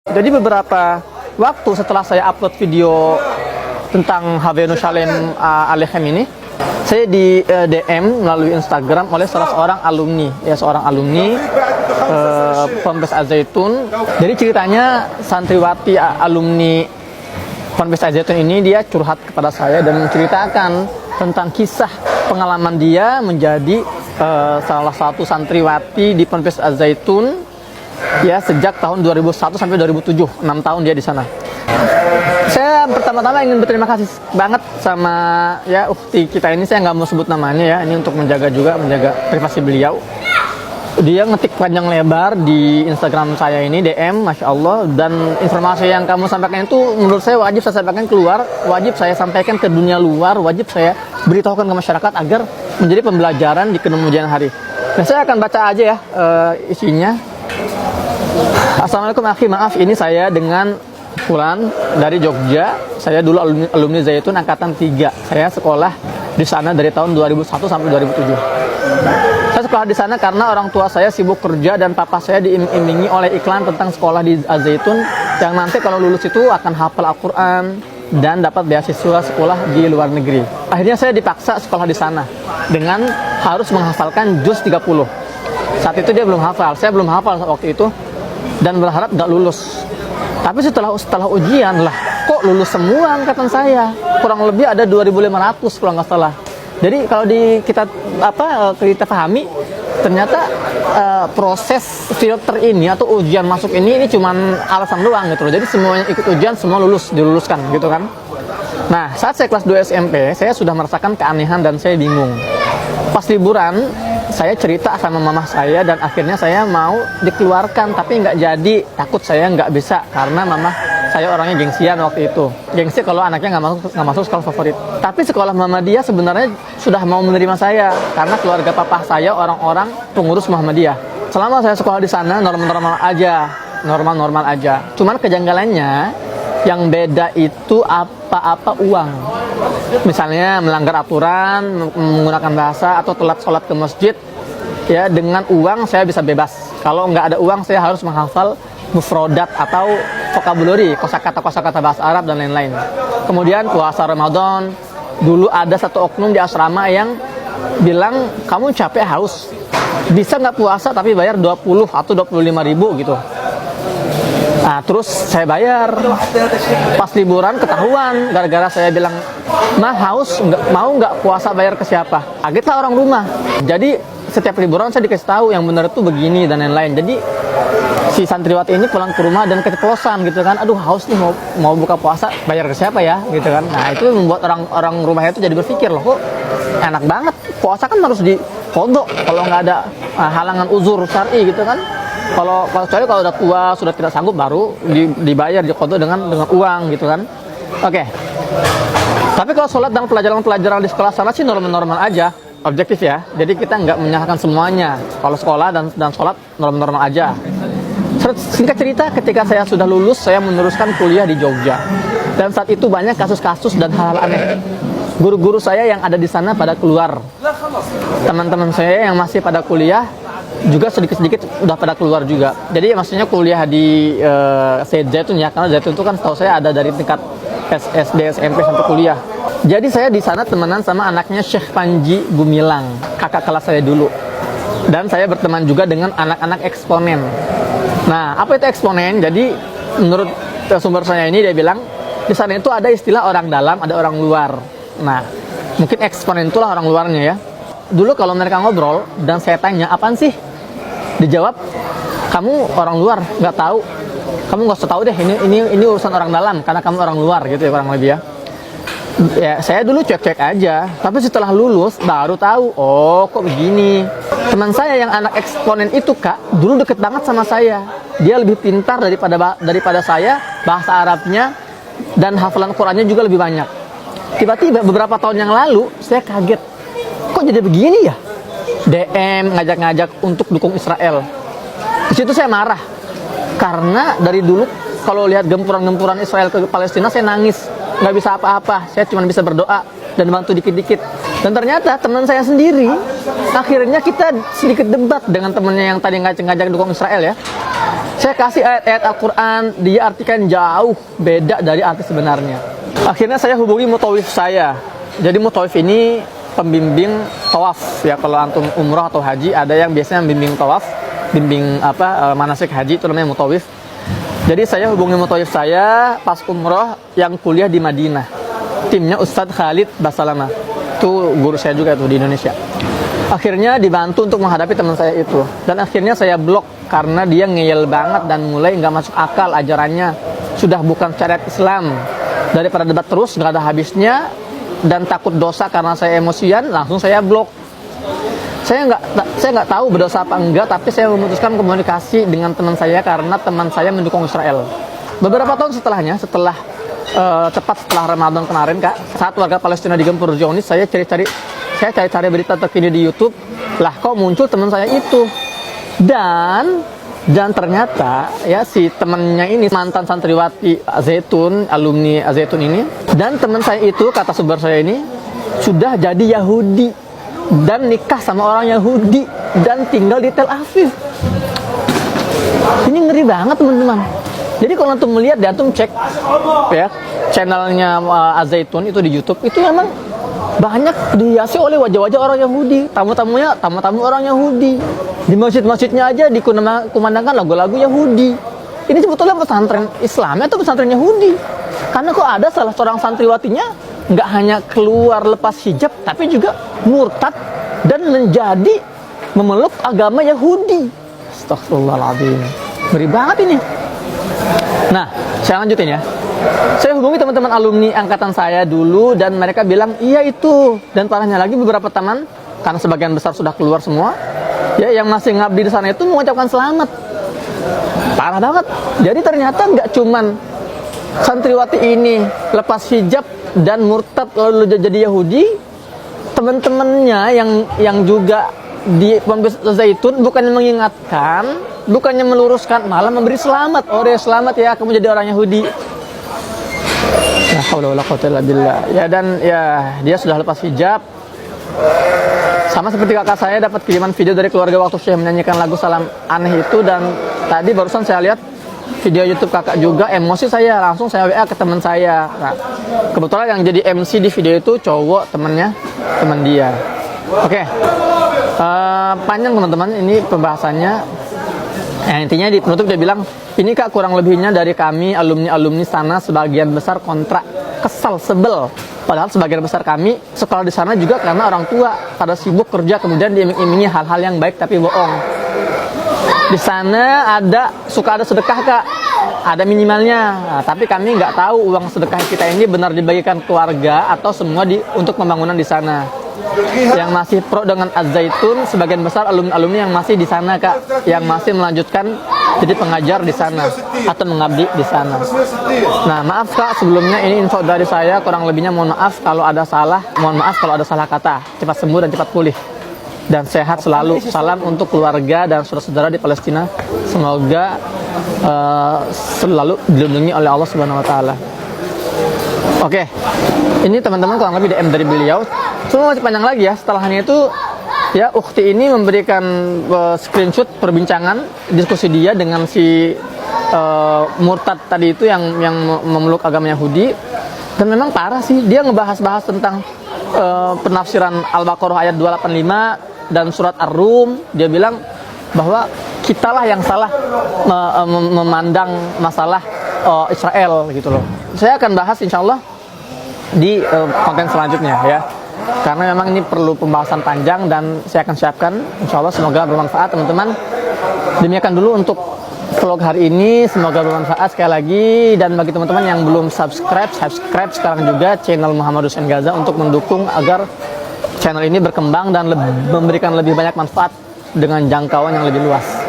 Jadi beberapa waktu setelah saya upload video tentang Havenu Shalem Aleichem ini, saya di DM melalui Instagram oleh salah seorang alumni Ponpes Al-Zaitun. Jadi ceritanya santriwati alumni Ponpes Al-Zaitun ini dia curhat kepada saya dan menceritakan tentang kisah pengalaman dia menjadi salah satu santriwati di Ponpes Al-Zaitun ya sejak tahun 2001 sampai 2007, 6 tahun dia di sana. Saya pertama-tama ingin berterima kasih banget sama ya ukti kita ini, saya nggak mau sebut namanya ya, ini untuk menjaga privasi beliau. Dia ngetik panjang lebar di Instagram saya ini, DM, Masya Allah, dan informasi yang kamu sampaikan itu menurut saya wajib saya sampaikan keluar, wajib saya sampaikan ke dunia luar, wajib saya beritahukan ke masyarakat agar menjadi pembelajaran di kemudian hari. Nah, saya akan baca aja ya isinya. Assalamualaikum akhi, maaf ini saya dengan Fulan dari Jogja. Saya dulu alumni Zaitun angkatan 3. Saya sekolah di sana dari tahun 2001 sampai 2007. Saya sekolah di sana karena orang tua saya sibuk kerja dan papa saya diiming-imingi oleh iklan tentang sekolah di Zaitun yang nanti kalau lulus itu akan hafal Al-Quran dan dapat beasiswa sekolah di luar negeri. Akhirnya saya dipaksa sekolah di sana dengan harus menghafalkan juz 30. Saat itu dia belum hafal, saya belum hafal waktu itu dan berharap gak lulus. Tapi setelah ujian lah, kok lulus semua angkatan saya. Kurang lebih ada 2.500 kalau nggak salah. Jadi kalau kita pahami, ternyata proses filter ini atau ujian masuk ini cuman alasan doang gitu loh. Jadi semuanya ikut ujian, semua diluluskan gitu kan. Nah, saat saya kelas 2 SMP, saya sudah merasakan keanehan dan saya bingung. Pas liburan, saya cerita sama mamah saya dan akhirnya saya mau dikeluarkan, tapi nggak jadi. Takut saya nggak bisa karena mamah saya orangnya gengsian waktu itu. Gengsi kalau anaknya nggak masuk sekolah favorit. Tapi sekolah mama dia sebenarnya sudah mau menerima saya karena keluarga papa saya orang-orang pengurus Muhammadiyah. Selama saya sekolah di sana normal-normal aja. Cuman kejanggalannya yang beda itu apa-apa uang. Misalnya melanggar aturan, menggunakan bahasa atau telat sholat ke masjid, ya dengan uang saya bisa bebas. Kalau nggak ada uang saya harus menghafal mufrodat atau vocabulary, kosakata bahasa Arab dan lain-lain. Kemudian puasa Ramadan, dulu ada satu oknum di asrama yang bilang kamu capek haus, bisa nggak puasa tapi bayar 20 atau 25 ribu gitu. Nah, terus saya bayar. Pas liburan ketahuan, gara-gara saya bilang, mah haus, mau nggak puasa bayar ke siapa? Kagetlah orang rumah. Jadi setiap liburan saya dikasih tahu yang benar itu begini dan lain-lain. Jadi si santriwati ini pulang ke rumah dan keceplosan gitu kan. Aduh haus nih, mau buka puasa bayar ke siapa ya gitu kan. Nah itu membuat orang rumahnya itu jadi berpikir loh, kok enak banget. Puasa kan harus dikodok kalau nggak ada halangan uzur syar'i gitu kan. Kecuali kalau udah tua, sudah tidak sanggup baru dibayar, dikodok dengan uang gitu kan. Oke. Tapi kalau sholat dan pelajaran di sekolah sana sih normal-normal aja, objektif ya. Jadi kita nggak menyalahkan semuanya. Kalau sekolah dan sholat normal-normal aja. Singkat cerita, ketika saya sudah lulus, saya meneruskan kuliah di Jogja. Dan saat itu banyak kasus-kasus dan hal-hal aneh. Guru-guru saya yang ada di sana pada keluar. Teman-teman saya yang masih pada kuliah juga sedikit-sedikit udah pada keluar juga. Jadi maksudnya kuliah di Zaitun ya, karena Zaitun itu kan setahu saya ada dari tingkat SD, SMP sampai kuliah. Jadi saya di sana temenan sama anaknya Syekh Panji Gumilang, kakak kelas saya dulu. Dan saya berteman juga dengan anak-anak eksponen. Nah, apa itu eksponen? Jadi menurut sumber saya ini dia bilang di sana itu ada istilah orang dalam, ada orang luar. Nah, mungkin eksponen itulah orang luarnya ya. Dulu kalau mereka ngobrol dan saya tanya, apaan sih? Dijawab, kamu orang luar, nggak tahu. Kamu nggak usah tahu deh, ini urusan orang dalam, karena kamu orang luar gitu ya kurang lebih ya. Ya, saya dulu cek-cek aja, tapi setelah lulus baru tahu, oh kok begini. Teman saya yang anak eksponen itu kak, dulu deket banget sama saya. Dia lebih pintar daripada saya, bahasa Arabnya dan hafalan Qurannya juga lebih banyak. Tiba-tiba beberapa tahun yang lalu, saya kaget, kok jadi begini ya? DM ngajak-ngajak untuk dukung Israel. Di situ saya marah karena dari dulu kalau lihat gempuran-gempuran Israel ke Palestina saya nangis, nggak bisa apa-apa. Saya cuma bisa berdoa dan bantu dikit-dikit. Dan ternyata teman saya sendiri, akhirnya kita sedikit debat dengan temannya yang tadi ngajak dukung Israel ya. Saya kasih ayat-ayat Al-Quran, dia artikan jauh beda dari arti sebenarnya. Akhirnya saya hubungi mutawif saya. Jadi mutawif ini pembimbing tawaf ya. Kalau antum umrah atau haji, ada yang biasanya bimbing tawaf, bimbing manasik haji, itu namanya mutawif. Jadi saya hubungi mutawif saya pas umrah yang kuliah di Madinah. Timnya Ustadz Khalid Basalama. Itu guru saya juga tuh di Indonesia. Akhirnya dibantu untuk menghadapi teman saya itu. Dan akhirnya saya blok karena dia ngeyel banget dan mulai nggak masuk akal ajarannya. Sudah bukan syariat Islam. Daripada debat terus nggak ada habisnya dan takut dosa karena saya emosian, langsung saya blok. Saya nggak tahu berdosa apa enggak, tapi saya memutuskan komunikasi dengan teman saya karena teman saya mendukung Israel. Beberapa tahun setelahnya, tepat setelah Ramadan kemarin Kak, saat warga Palestina digempur Zionis, saya cari berita terkini di YouTube. Lah kok muncul teman saya itu. Dan ternyata ya si temannya ini mantan santriwati Zaitun, alumni Zaitun ini, dan teman saya itu kata sumber saya ini sudah jadi Yahudi dan nikah sama orang Yahudi dan tinggal di Tel Aviv. Ini ngeri banget teman-teman. Jadi kalau antum melihat, antum cek ya channelnya Zaitun itu di YouTube, itu memang banyak dihiasi oleh wajah-wajah orang Yahudi, tamu-tamu orang Yahudi. Di masjid-masjidnya aja dikumandangkan lagu-lagu Yahudi. Ini sebetulnya pesantren Islam atau pesantren Yahudi? Karena kok ada salah seorang santriwatinya nggak hanya keluar lepas hijab, tapi juga murtad dan menjadi memeluk agama Yahudi. Astagfirullahaladzim. Ngeri banget ini. Nah, saya lanjutin ya. Saya hubungi teman-teman alumni angkatan saya dulu dan mereka bilang iya itu. Dan parahnya lagi beberapa teman, karena sebagian besar sudah keluar semua, ya yang masih ngabdi di sana itu mengucapkan selamat. Parah banget. Jadi ternyata nggak cuman santriwati ini lepas hijab dan murtad lalu jadi Yahudi, teman-temannya yang juga di Pondok Zaitun bukannya mengingatkan, bukannya meluruskan, malah memberi selamat. Oh deh, selamat ya kamu jadi orang Yahudi. La haula wala quwwata illa billah. Ya dan ya dia sudah lepas hijab. Sama seperti kakak saya dapat kiriman video dari keluarga waktu Syekh menyanyikan lagu Salam Aneh itu, dan tadi barusan saya lihat video YouTube kakak juga, emosi saya langsung saya WA ke teman saya. Nah, kebetulan yang jadi MC di video itu cowok teman dia. Oke. Panjang teman-teman ini pembahasannya. Intinya di penutup dia bilang, ini Kak kurang lebihnya dari kami alumni sana sebagian besar kontrak, kesal, sebel. Padahal sebagian besar kami sekolah di sana juga karena orang tua pada sibuk kerja kemudian diiming-imingi hal-hal yang baik tapi bohong. Di sana suka ada sedekah Kak, ada minimalnya. Nah, tapi kami nggak tahu uang sedekah kita ini benar dibagikan keluarga atau semua untuk pembangunan di sana. Yang masih pro dengan Az-Zaitun sebagian besar alumni yang masih di sana Kak, yang masih melanjutkan jadi pengajar di sana atau mengabdi di sana. Nah maaf Kak, sebelumnya ini info dari saya, kurang lebihnya mohon maaf kalau ada salah kata. Cepat sembuh dan cepat pulih dan sehat selalu. Salam untuk keluarga dan saudara-saudara di Palestina, semoga selalu dilindungi oleh Allah Subhanahu wa taala. Oke, ini teman-teman kurang lebih DM dari beliau. Semua masih panjang lagi ya. Setelahnya itu ya ukhti ini memberikan screenshot perbincangan diskusi dia dengan si murtad tadi itu yang memeluk agama Yahudi. Dan memang parah sih, dia ngebahas-bahas tentang penafsiran Al-Baqarah ayat 285 dan surat Ar-Rum. Dia bilang bahwa kitalah yang salah memandang masalah Israel gitu loh. Saya akan bahas insyaallah di konten selanjutnya ya, karena memang ini perlu pembahasan panjang dan saya akan siapkan insyaallah, semoga bermanfaat teman-teman. Demikian dulu untuk vlog hari ini, semoga bermanfaat sekali lagi. Dan bagi teman-teman yang belum subscribe sekarang juga channel Muhammad Hussein Gaza untuk mendukung agar channel ini berkembang dan memberikan lebih banyak manfaat dengan jangkauan yang lebih luas.